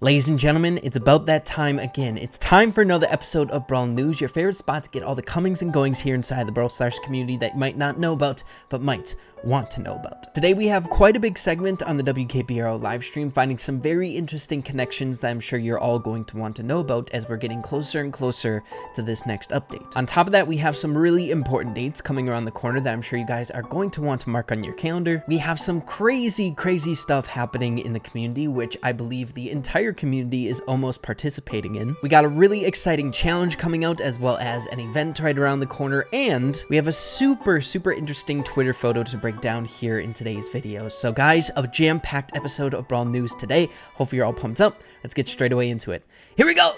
Ladies and gentlemen, it's about that time again. It's time for another episode of Brawl News, your favorite spot to get all the comings and goings here inside the Brawl Stars community that you might not know about, but might want to know about. Today we have quite a big segment on the Wkbrl livestream, finding some very interesting connections that I'm sure you're all going to want to know about as we're getting closer and closer to this next update. On top of that, we have some really important dates coming around the corner that I'm sure you guys are going to want to mark on your calendar. We have some crazy stuff happening in the community, which I believe the entire community is almost participating in. We got a really exciting challenge coming out, as well as an event right around the corner, and we have a super interesting Twitter photo to break down here in today's video. So guys, a jam-packed episode of Brawl News today. Hopefully you're all pumped up. Let's get straight away into it. Here we go!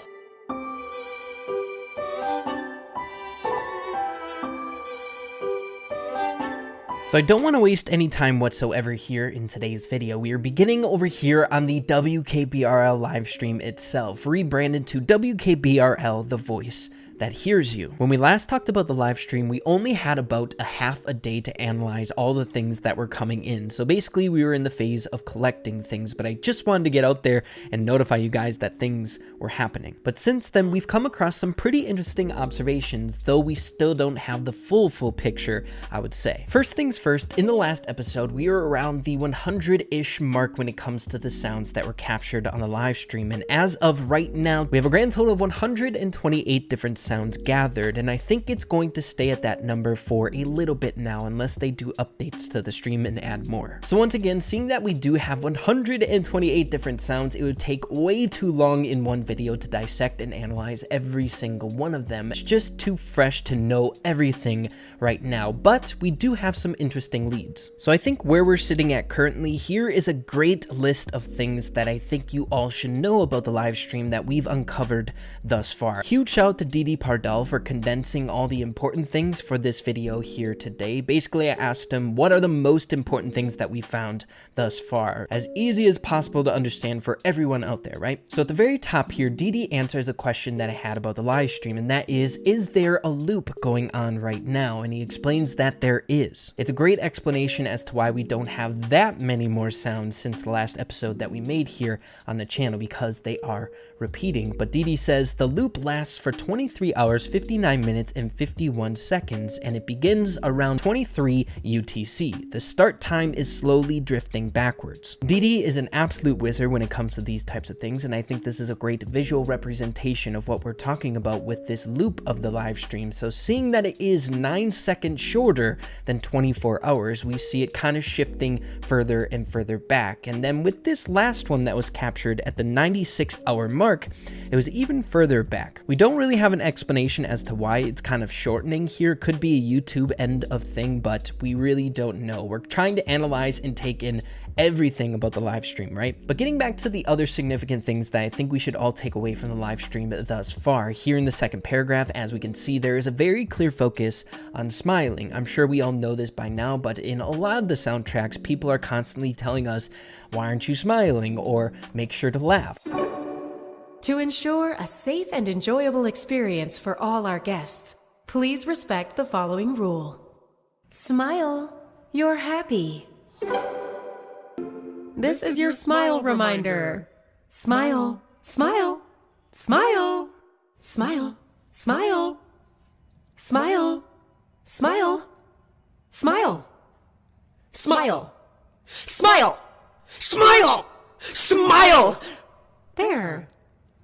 So I don't want to waste any time whatsoever here in today's video. We are beginning over here on the Wkbrl livestream itself, rebranded to Wkbrl, the voice that hears you. When we last talked about the live stream, we only had about a half a day to analyze all the things that were coming in. So basically we were in the phase of collecting things, but I just wanted to get out there and notify you guys that things were happening. But since then, we've come across some pretty interesting observations, though we still don't have the full picture, I would say. First things first, in the last episode, we were around the 100-ish mark when it comes to the sounds that were captured on the live stream. And as of right now, we have a grand total of 128 different sounds gathered, and I think it's going to stay at that number for a little bit now unless they do updates to the stream and add more. So once again, seeing that we do have 128 different sounds, it would take way too long in one video to dissect and analyze every single one of them. It's just too fresh to know everything right now, but we do have some interesting leads. So I think where we're sitting at currently, here is a great list of things that I think you all should know about the live stream that we've uncovered thus far. Huge shout out to Pardal for condensing all the important things for this video here today. Basically, I asked him what are the most important things that we found thus far, as easy as possible to understand for everyone out there, right? So at the very top here, DD answers a question that I had about the live stream, and that is there a loop going on right now? And he explains that there is. It's a great explanation as to why we don't have that many more sounds since the last episode that we made here on the channel, because they are repeating. But DD says the loop lasts for 23 hours, 59 minutes, and 51 seconds, and it begins around 23 UTC. The start time is slowly drifting backwards. DD is an absolute wizard when it comes to these types of things, and I think this is a great visual representation of what we're talking about with this loop of the live stream. So seeing that it is 9 seconds shorter than 24 hours, we see it kind of shifting further and further back. And then with this last one that was captured at the 96-hour mark, it was even further back. We don't really have an explanation as to why it's kind of shortening here. Could be a YouTube end of thing, but we really don't know. We're trying to analyze and take in everything about the live stream, right? But getting back to the other significant things that I think we should all take away from the live stream thus far, here in the second paragraph, as we can see, there is a very clear focus on smiling. I'm sure we all know this by now, but in a lot of the soundtracks, people are constantly telling us, why aren't you smiling? Or make sure to laugh. To ensure a safe and enjoyable experience for all our guests, please respect the following rule. Smile, you're happy. This is your smile reminder. Smile, smile, smile, smile, smile, smile, smile, smile, smile, smile, smile, smile. There.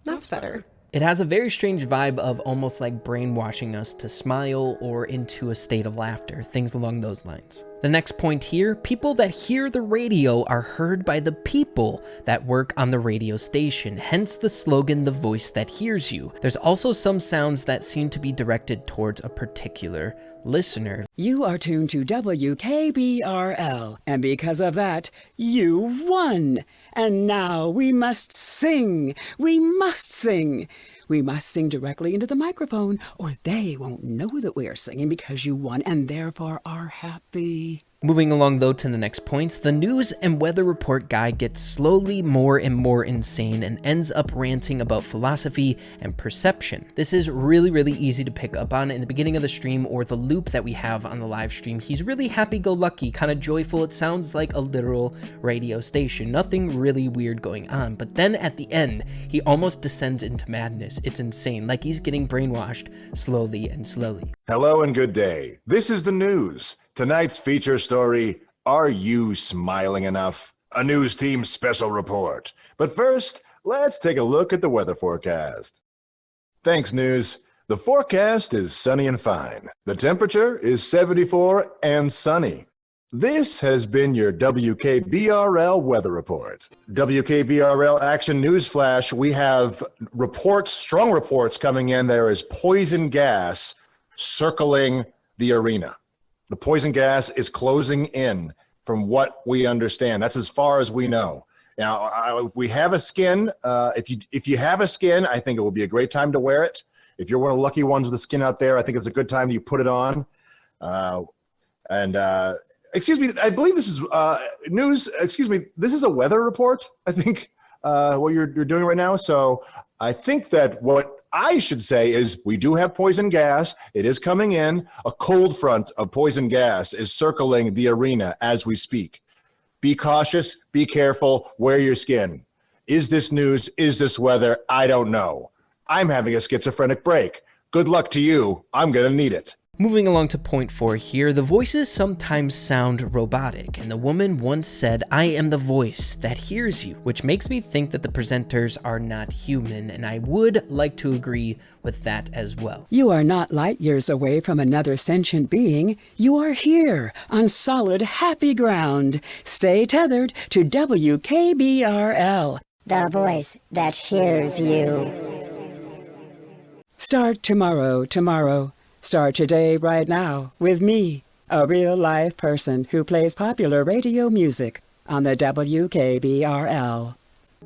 That's better. It has a very strange vibe of almost like brainwashing us to smile or into a state of laughter, things along those lines. The next point here, people that hear the radio are heard by the people that work on the radio station, hence the slogan, the voice that hears you. There's also some sounds that seem to be directed towards a particular listener. You are tuned to Wkbrl, and because of that, you've won. And now we must sing. We must sing. We must sing directly into the microphone, or they won't know that we are singing because you won and therefore are happy. Moving along though to the next point, the news and weather report guy gets slowly more and more insane and ends up ranting about philosophy and perception. This is really easy to pick up on in the beginning of the stream or the loop that we have on the live stream. He's really happy-go-lucky, kind of joyful. It sounds like a literal radio station. Nothing really weird going on. But then at the end, he almost descends into madness. It's insane, like he's getting brainwashed slowly and slowly. Hello and good day. This is the news. Tonight's feature story, Are You Smiling Enough? A news team special report. But first, let's take a look at the weather forecast. Thanks, news. The forecast is sunny and fine. The temperature is 74 and sunny. This has been your WKBRL weather report. WKBRL Action News Flash, we have reports, strong reports coming in. There is poison gas circling the arena. The poison gas is closing in from what we understand. That's as far as we know. Now, we have a skin. If you have a skin, I think it will be a great time to wear it. If you're one of the lucky ones with a skin out there, I think it's a good time you put it on. Excuse me, I believe this is news. Excuse me, this is a weather report, I think, what you're doing right now. So I think that what I should say is we do have poison gas. It is coming in. A cold front of poison gas is circling the arena as we speak. Be cautious, be careful, wear your skin. Is this news? Is this weather? I don't know. I'm having a schizophrenic break. Good luck to you. I'm going to need it. Moving along to point 4 here, the voices sometimes sound robotic, and the woman once said, "I am the voice that hears you," which makes me think that the presenters are not human, and I would like to agree with that as well. You are not light years away from another sentient being. You are here on solid, happy ground. Stay tethered to WKBRL. The voice that hears you. Start tomorrow. Start today, right now, with me, a real-life person who plays popular radio music on the WKBRL.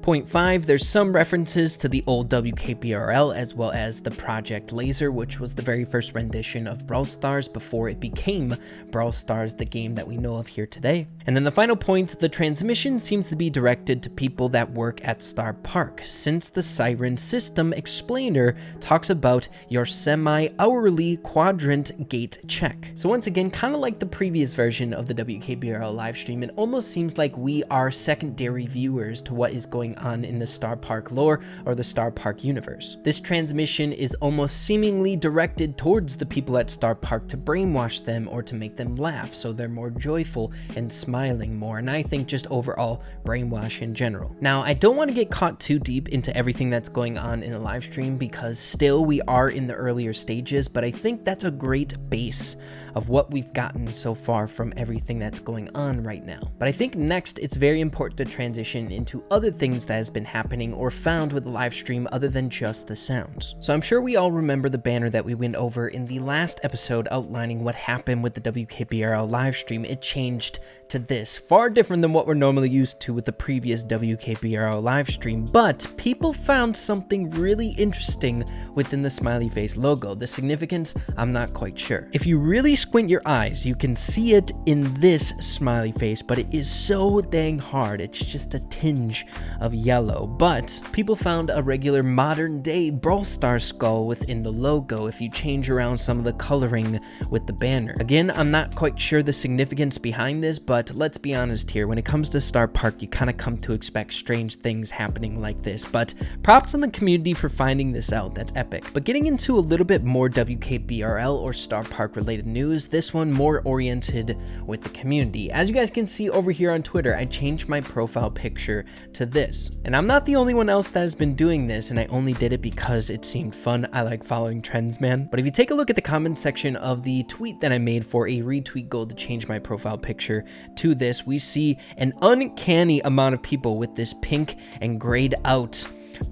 Point 5, there's some references to the old WKBRL as well as the Project Laser, which was the very first rendition of Brawl Stars before it became Brawl Stars, the game that we know of here today. And then the final point, the transmission seems to be directed to people that work at Star Park, since the Siren System Explainer talks about your semi-hourly quadrant gate check. So once again, kind of like the previous version of the WKBRL livestream, it almost seems like we are secondary viewers to what is going on in the Star Park lore or the Star Park universe. This transmission is almost seemingly directed towards the people at Star Park to brainwash them or to make them laugh so they're more joyful and smiling more, and I think just overall brainwash in general. Now, I don't want to get caught too deep into everything that's going on in the live stream because still we are in the earlier stages, but I think that's a great base of what we've gotten so far from everything that's going on right now. But I think next it's very important to transition into other things that has been happening or found with the live stream other than just the sounds. So I'm sure we all remember the banner that we went over in the last episode outlining what happened with the WKBRL live stream. It changed to this, far different than what we're normally used to with the previous WKBRL live stream, but people found something really interesting within the smiley face logo. The significance, I'm not quite sure. If you really squint your eyes, you can see it in this smiley face, but it is so dang hard. It's just a tinge of yellow, but people found a regular modern day Brawl Stars skull within the logo if you change around some of the coloring with the banner. Again, I'm not quite sure the significance behind this, but let's be honest here, when it comes to Star Park, you kind of come to expect strange things happening like this, but props on the community for finding this out. That's epic. But getting into a little bit more WKBRL or Star Park related news, this one more oriented with the community. As you guys can see over here on Twitter, I changed my profile picture to this. And I'm not the only one else that has been doing this, and I only did it because it seemed fun. I like following trends, man. But if you take a look at the comment section of the tweet that I made for a retweet goal to change my profile picture to this, we see an uncanny amount of people with this pink and grayed out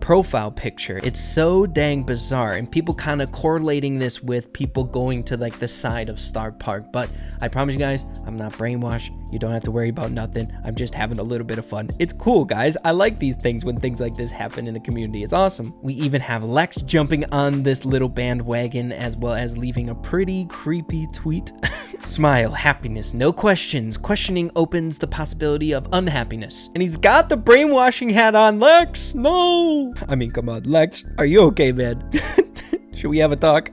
profile picture. It's so dang bizarre, and people kind of correlating this with people going to like the side of Star Park. But I promise you guys, I'm not brainwashed. You don't have to worry about nothing. I'm just having a little bit of fun. It's cool, guys. I like these things when things like this happen in the community. It's awesome. We even have Lex jumping on this little bandwagon, as well as leaving a pretty creepy tweet. Smile, happiness, no questions. Questioning opens the possibility of unhappiness. And he's got the brainwashing hat on. Lex, no. I mean, come on, Lex, are you okay, man? Should we have a talk?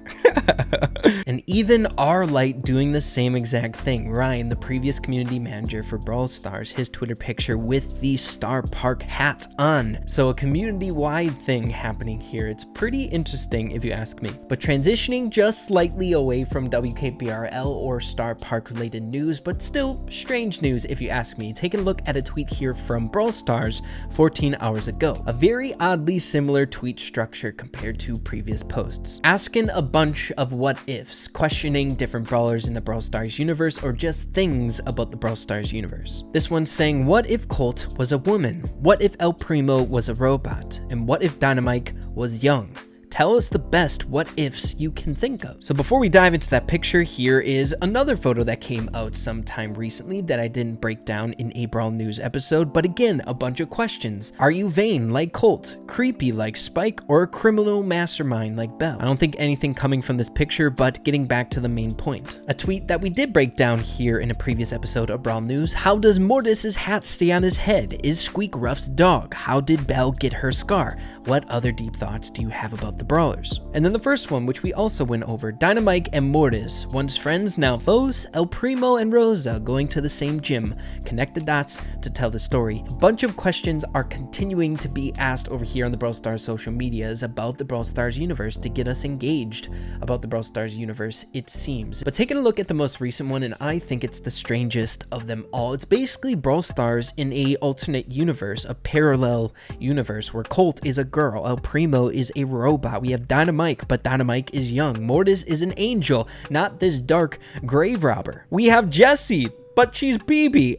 And even our light doing the same exact thing. Ryan, the previous community manager for Brawl Stars, his Twitter picture with the Star Park hat on. So a community-wide thing happening here. It's pretty interesting if you ask me. But transitioning just slightly away from WKBRL or Star Park related news, but still strange news if you ask me. Taking a look at a tweet here from Brawl Stars 14 hours ago. A very oddly similar tweet structure compared to previous posts. Asking a bunch of what ifs, questioning different brawlers in the Brawl Stars universe or just things about the Brawl Stars universe. This one's saying, what if Colt was a woman? What if El Primo was a robot? And what if Dynamite was young? Tell us the best what ifs you can think of. So before we dive into that picture, here is another photo that came out sometime recently that I didn't break down in a Brawl News episode, but again, a bunch of questions. Are you vain like Colt, creepy like Spike, or a criminal mastermind like Belle? I don't think anything coming from this picture, but getting back to the main point. A tweet that we did break down here in a previous episode of Brawl News. How does Mortis's hat stay on his head? Is Squeak Ruff's dog? How did Belle get her scar? What other deep thoughts do you have about the brawlers? And then the first one, which we also went over, Dynamite and Mortis, once friends, now foes, El Primo and Rosa going to the same gym. Connect the dots to tell the story. A bunch of questions are continuing to be asked over here on the Brawl Stars social medias about the Brawl Stars universe to get us engaged about the Brawl Stars universe, it seems. But taking a look at the most recent one, and I think it's the strangest of them all, it's basically Brawl Stars in a alternate universe, a parallel universe where Colt is a girl, El Primo is a robot. We have Dynamite, but Dynamite is young. Mortis is an angel, not this dark grave robber. We have Jessie, but she's BB.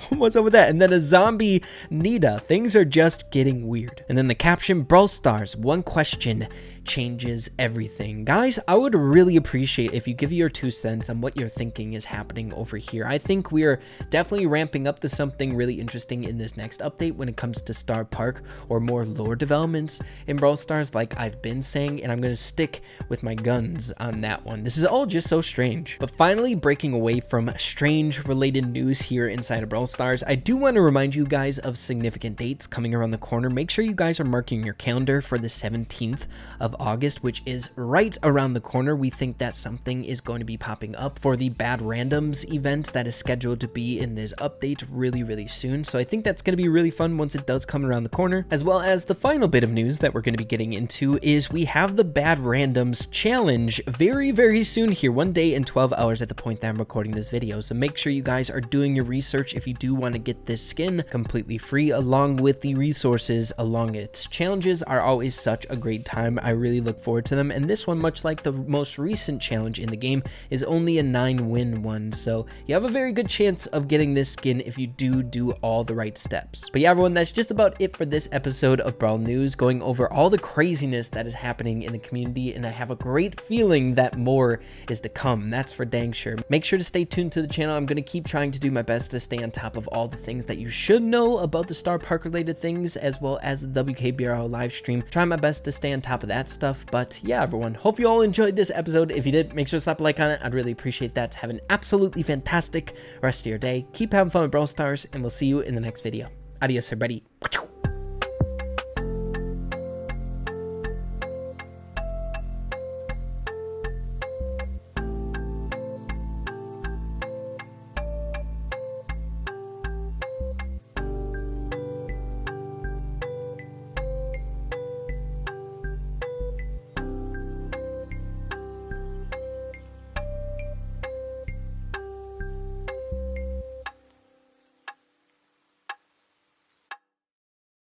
What's up with that? And then a zombie Nita. Things are just getting weird. And then the caption, Brawl Stars, one question changes everything. Guys, I would really appreciate if you give your 2 cents on what you're thinking is happening over here. I think we are definitely ramping up to something really interesting in this next update when it comes to Star Park or more lore developments in Brawl Stars, like I've been saying, and I'm going to stick with my guns on that one. This is all just so strange. But finally, breaking away from strange related news here inside of Brawl Stars, I do want to remind you guys of significant dates coming around the corner. Make sure you guys are marking your calendar for the 17th of August, which is right around the corner. We think that something is going to be popping up for the Bad Randoms event that is scheduled to be in this update really soon. So I think that's going to be really fun once it does come around the corner. As well as the final bit of news that we're going to be getting into is we have the Bad Randoms challenge very soon here, 1 day and 12 hours at the point that I'm recording this video. So make sure you guys are doing your research if you do want to get this skin completely free, along with the resources along it. Challenges are always such a great time. I really look forward to them, and this one, much like the most recent challenge in the game, is only a 9-win one, so you have a very good chance of getting this skin if you do all the right steps. But yeah, everyone, that's just about it for this episode of Brawl News, going over all the craziness that is happening in the community, and I have a great feeling that more is to come. That's for dang sure. Make sure to stay tuned to the channel. I'm going to keep trying to do my best to stay on top of all the things that you should know about the Star Park related things, as well as the WKBRL live stream. Try my best to stay on top of that stuff. But yeah, everyone, hope you all enjoyed this episode. If you did, make sure to slap a like on it. I'd really appreciate that. Have an absolutely fantastic rest of your day. Keep having fun with Brawl Stars, and we'll see you in the next video. Adios, everybody.